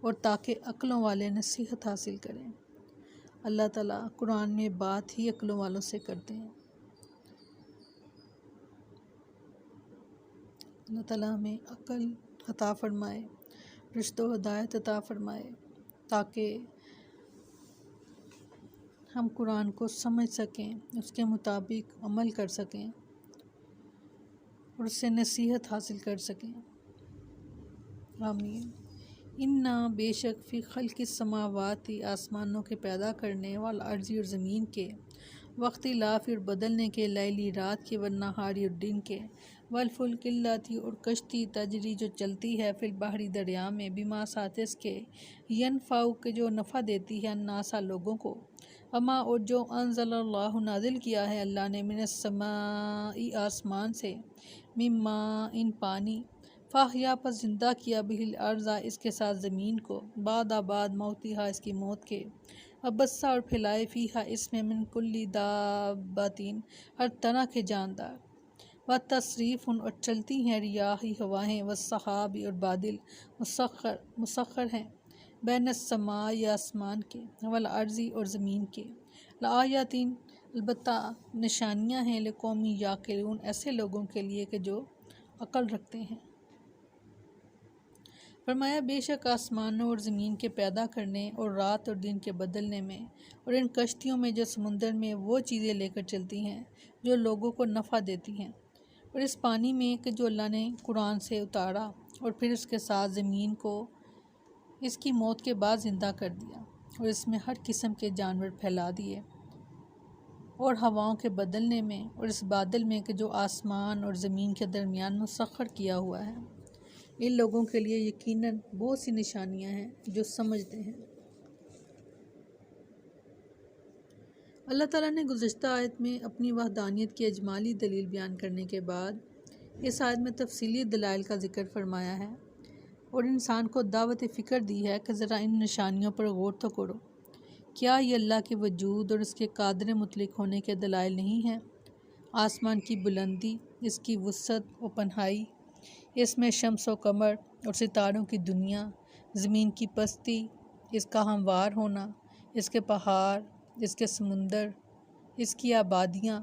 اور تاکہ عقلوں والے نصیحت حاصل کریں۔ اللہ تعالیٰ قرآن میں بات ہی عقلوں والوں سے کرتے ہیں۔ اللہ تعالیٰ ہمیں عقل عطا فرمائے، رشد و ہدایت عطا فرمائے، تاکہ ہم قرآن کو سمجھ سکیں، اس کے مطابق عمل کر سکیں اور اس سے نصیحت حاصل کر سکیں۔ آمین۔ انا بے شک فی خلق السماوات آسمانوں کے پیدا کرنے والارض اور زمین کے، وقت لاف اور بدلنے کے، لیلی رات کے، والنہاری اور دن کے، والفلک اللاتی اور کشتی تجری جو چلتی ہے، فی البحر دریا میں، بما ساتھ اس کے، ینفع کے جو نفع دیتی ہے، الناسا لوگوں کو، اما اور جو انزل اللہ نازل کیا ہے اللہ نے، من السماء آسمان سے، من ماء ان پانی، فاحیا پر زندہ کیا بہ الارض اس کے ساتھ زمین کو، بعد موتیہا اس کی موت کے، ابسا اور پھیلائے فیہا اس میں، من کلی دابتین ہر طرح کے جاندار، و تصریف اور چلتی ہیں ریاحی ہوائیں، والسحاب اور بادل، مسخر ہیں، بین السماء آسمان کے، والارض اور زمین کے، لآیاتین البتہ نشانیاں ہیں، لقوم یعقلون ایسے لوگوں کے لیے کہ جو عقل رکھتے ہیں۔ فرمایا بے شک آسمانوں اور زمین کے پیدا کرنے اور رات اور دن کے بدلنے میں، اور ان کشتیوں میں جو سمندر میں وہ چیزیں لے کر چلتی ہیں جو لوگوں کو نفع دیتی ہیں، اور اس پانی میں کہ جو اللہ نے قرآن سے اتارا، اور پھر اس کے ساتھ زمین کو اس کی موت کے بعد زندہ کر دیا، اور اس میں ہر قسم کے جانور پھیلا دیے، اور ہواؤں کے بدلنے میں، اور اس بادل میں کہ جو آسمان اور زمین کے درمیان مسخر کیا ہوا ہے، ان لوگوں کے لیے یقیناً بہت سی نشانیاں ہیں جو سمجھتے ہیں۔ اللہ تعالیٰ نے گزشتہ آیت میں اپنی وحدانیت کی اجمالی دلیل بیان کرنے کے بعد اس آیت میں تفصیلی دلائل کا ذکر فرمایا ہے، اور انسان کو دعوت فکر دی ہے کہ ذرا ان نشانیوں پر غور تو کرو۔ کیا یہ اللہ کے وجود اور اس کے قادر مطلق ہونے کے دلائل نہیں ہیں؟ آسمان کی بلندی، اس کی وسعت و پنہائی، اس میں شمس و قمر اور ستاروں کی دنیا، زمین کی پستی، اس کا ہموار ہونا، اس کے پہاڑ، اس کے سمندر، اس کی آبادیاں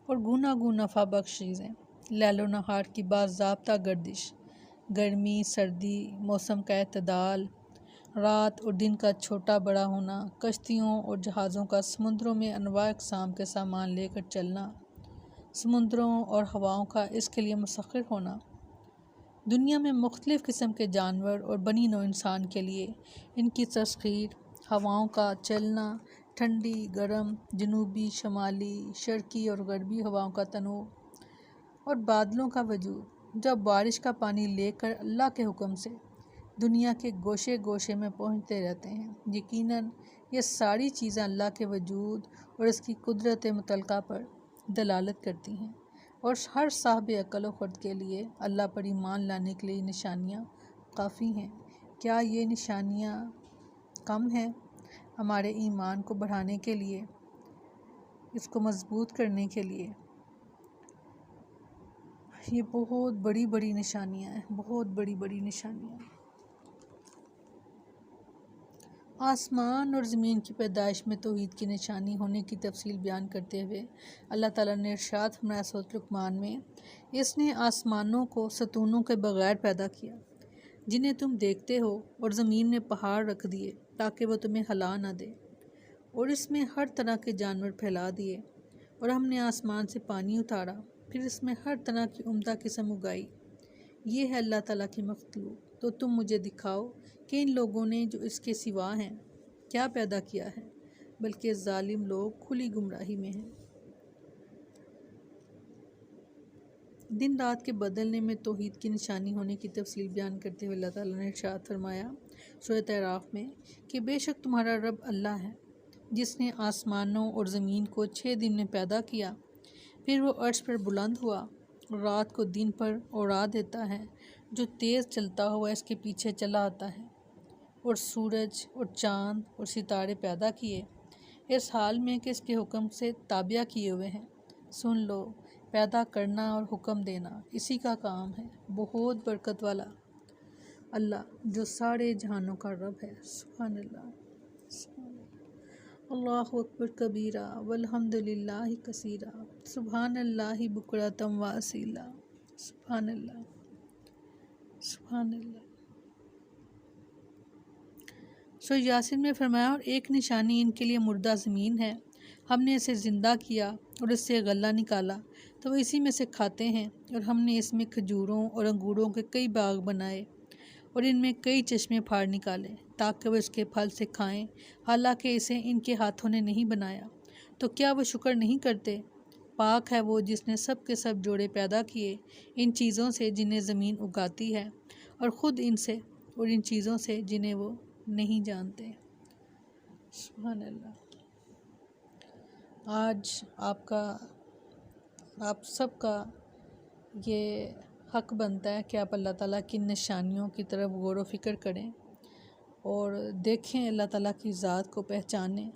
اور گوناگون نفع بخش چیزیں، لیل و نہار کی باضابطہ گردش، گرمی، سردی، موسم کا اعتدال، رات اور دن کا چھوٹا بڑا ہونا، کشتیوں اور جہازوں کا سمندروں میں انواع اقسام کے سامان لے کر چلنا، سمندروں اور ہواؤں کا اس کے لیے مسخر ہونا، دنیا میں مختلف قسم کے جانور اور بنی نوع انسان کے لیے ان کی تسخیر، ہواؤں کا چلنا، ٹھنڈی، گرم، جنوبی، شمالی، شرقی اور غربی ہواؤں کا تنوع، اور بادلوں کا وجود جو بارش کا پانی لے کر اللہ کے حکم سے دنیا کے گوشے گوشے میں پہنچتے رہتے ہیں۔ یقیناً یہ ساری چیزیں اللہ کے وجود اور اس کی قدرت مطلقہ پر دلالت کرتی ہیں، اور ہر صاحب عقل و خرد کے لیے اللہ پر ایمان لانے کے لیے نشانیاں کافی ہیں۔ کیا یہ نشانیاں کم ہیں؟ ہمارے ایمان کو بڑھانے کے لیے، اس کو مضبوط کرنے کے لیے یہ بہت بڑی بڑی نشانیاں ہیں، بہت بڑی بڑی نشانیاں۔ آسمان اور زمین کی پیدائش میں توحید کی نشانی ہونے کی تفصیل بیان کرتے ہوئے اللہ تعالیٰ نے ارشاد فرمایا سورۃ لقمان میں، اس نے آسمانوں کو ستونوں کے بغیر پیدا کیا جنہیں تم دیکھتے ہو، اور زمین میں پہاڑ رکھ دیے تاکہ وہ تمہیں ہلا نہ دے، اور اس میں ہر طرح کے جانور پھیلا دیے، اور ہم نے آسمان سے پانی اتارا، پھر اس میں ہر طرح کی عمدہ قسم اگائی۔ یہ ہے اللہ تعالیٰ کی مخلوق، تو تم مجھے دکھاؤ کہ ان لوگوں نے جو اس کے سوا ہیں کیا پیدا کیا ہے، بلکہ ظالم لوگ کھلی گمراہی میں ہیں۔ دن رات کے بدلنے میں توحید کی نشانی ہونے کی تفصیل بیان کرتے ہوئے اللہ تعالیٰ نے ارشاد فرمایا سورۃ اعراف میں کہ بے شک تمہارا رب اللہ ہے جس نے آسمانوں اور زمین کو 6 دن میں پیدا کیا، پھر وہ عرش پر بلند ہوا اور رات کو دن پر اڑا دیتا ہے، جو تیز چلتا ہوا اس کے پیچھے چلا آتا ہے، اور سورج اور چاند اور ستارے پیدا کیے اس حال میں کہ اس کے حکم سے تابع کیے ہوئے ہیں۔ سن لو، پیدا کرنا اور حکم دینا اسی کا کام ہے، بہت برکت والا اللہ جو سارے جہانوں کا رب ہے۔ سبحان اللہ، سبحان اللہ، اللہ اکبر کبیرہ والحمد للہ کثیرہ، سبحان اللہ بکرۃ و اصیلا، سبحان اللہ، سبحان اللہ۔ سورہ یاسین میں فرمایا، اور ایک نشانی ان کے لیے مردہ زمین ہے، ہم نے اسے زندہ کیا اور اس سے غلہ نکالا تو وہ اسی میں سے کھاتے ہیں، اور ہم نے اس میں کھجوروں اور انگوروں کے کئی باغ بنائے اور ان میں کئی چشمے پھاڑ نکالے تاکہ وہ اس کے پھل سے کھائیں، حالانکہ اسے ان کے ہاتھوں نے نہیں بنایا، تو کیا وہ شکر نہیں کرتے؟ پاک ہے وہ جس نے سب کے سب جوڑے پیدا کیے ان چیزوں سے جنہیں زمین اگاتی ہے، اور خود ان سے اور ان چیزوں سے جنہیں وہ نہیں جانتے۔ سبحان اللہ۔ آج آپ سب کا یہ حق بنتا ہے کہ آپ اللہ تعالیٰ کی نشانیوں کی طرف غور و فکر کریں اور دیکھیں، اللہ تعالیٰ کی ذات کو پہچانیں